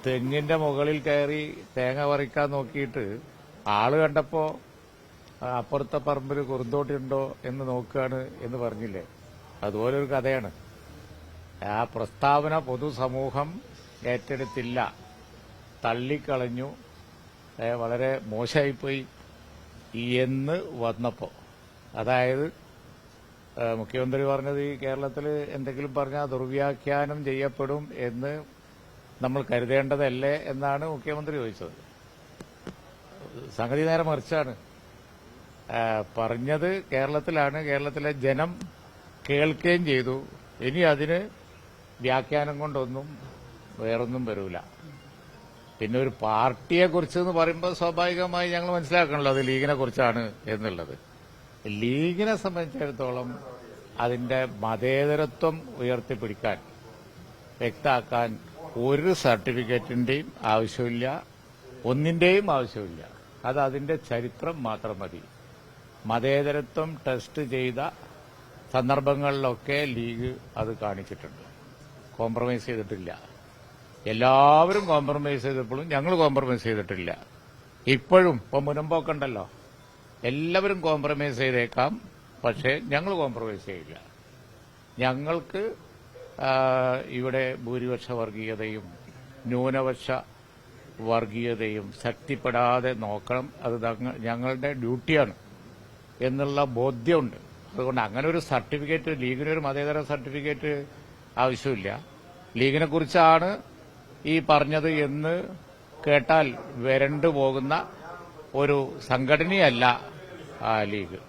തെങ്ങിന്റെ മുകളിൽ കയറി തേങ്ങ പറിക്കാൻ നോക്കിയിട്ട് ആള് കണ്ടപ്പോ അപ്പുറത്തെ പറമ്പിൽ കുറുന്തോട്ടിയുണ്ടോ എന്ന് നോക്കുകയാണ് എന്ന് പറഞ്ഞില്ലേ, അതുപോലൊരു കഥയാണ്. ആ പ്രസ്താവന പൊതുസമൂഹം ഏറ്റെടുത്തില്ല, തള്ളിക്കളഞ്ഞു, വളരെ മോശമായിപ്പോയി എന്ന് വന്നപ്പോ, അതായത് മുഖ്യമന്ത്രി പറഞ്ഞത് ഈ കേരളത്തിൽ എന്തെങ്കിലും പറഞ്ഞാൽ ദുർവ്യാഖ്യാനം ചെയ്യപ്പെടും എന്ന് നമ്മൾ കരുതേണ്ടതല്ലേ എന്നാണ് മുഖ്യമന്ത്രി ചോദിച്ചത്. സംഗതി നേരെ മറിച്ചാണ്. പറഞ്ഞത് കേരളത്തിലാണ്, കേരളത്തിലെ ജനം കേൾക്കുകയും ചെയ്തു. ഇനി അതിന് വ്യാഖ്യാനം കൊണ്ടൊന്നും വേറൊന്നും വരൂല. പിന്നെ ഒരു പാർട്ടിയെക്കുറിച്ച് എന്ന് പറയുമ്പോൾ സ്വാഭാവികമായി ഞങ്ങൾ മനസ്സിലാക്കണല്ലോ അത് ലീഗിനെ കുറിച്ചാണ് എന്നുള്ളത്. ലീഗിനെ സംബന്ധിച്ചിടത്തോളം അതിന്റെ മതേതരത്വം ഉയർത്തിപ്പിടിക്കാൻ, വ്യക്തമാക്കാൻ ഒരു സർട്ടിഫിക്കറ്റിന്റെയും ആവശ്യമില്ല, ഒന്നിന്റെയും ആവശ്യമില്ല. അത് അതിന്റെ ചരിത്രം മാത്രം മതി. മതേതരത്വം ടെസ്റ്റ് ചെയ്ത സന്ദർഭങ്ങളിലൊക്കെ ലീഗ് അത് കാണിച്ചിട്ടുണ്ട്. കോംപ്രമൈസ് ചെയ്തിട്ടില്ല. എല്ലാവരും കോംപ്രമൈസ് ചെയ്തപ്പോഴും ഞങ്ങൾ കോംപ്രമൈസ് ചെയ്തിട്ടില്ല. ഇപ്പോഴും ഇപ്പൊ മുൻപോക്കെ ഉണ്ടല്ലോ, എല്ലാവരും കോംപ്രമൈസ് ചെയ്തേക്കാം, പക്ഷേ ഞങ്ങൾ കോംപ്രമൈസ് ചെയ്യില്ല. ഞങ്ങൾക്ക് ഇവിടെ ഭൂരിപക്ഷ വർഗീയതയും ന്യൂനപക്ഷ വർഗീയതയും ശക്തിപ്പെടാതെ നോക്കണം, അത് ഞങ്ങളുടെ ഡ്യൂട്ടിയാണ് എന്നുള്ള ബോധ്യമുണ്ട്. അതുകൊണ്ട് അങ്ങനെ ഒരു സർട്ടിഫിക്കറ്റ്, ലീഗിനൊരു മതേതര സർട്ടിഫിക്കറ്റ് ആവശ്യമില്ല. ലീഗിനെ കുറിച്ചാണ് ഈ പറഞ്ഞത് എന്ന് കേട്ടാൽ വരണ്ടു പോകുന്ന ഒരു സംഘടനയല്ല ലീഗ്.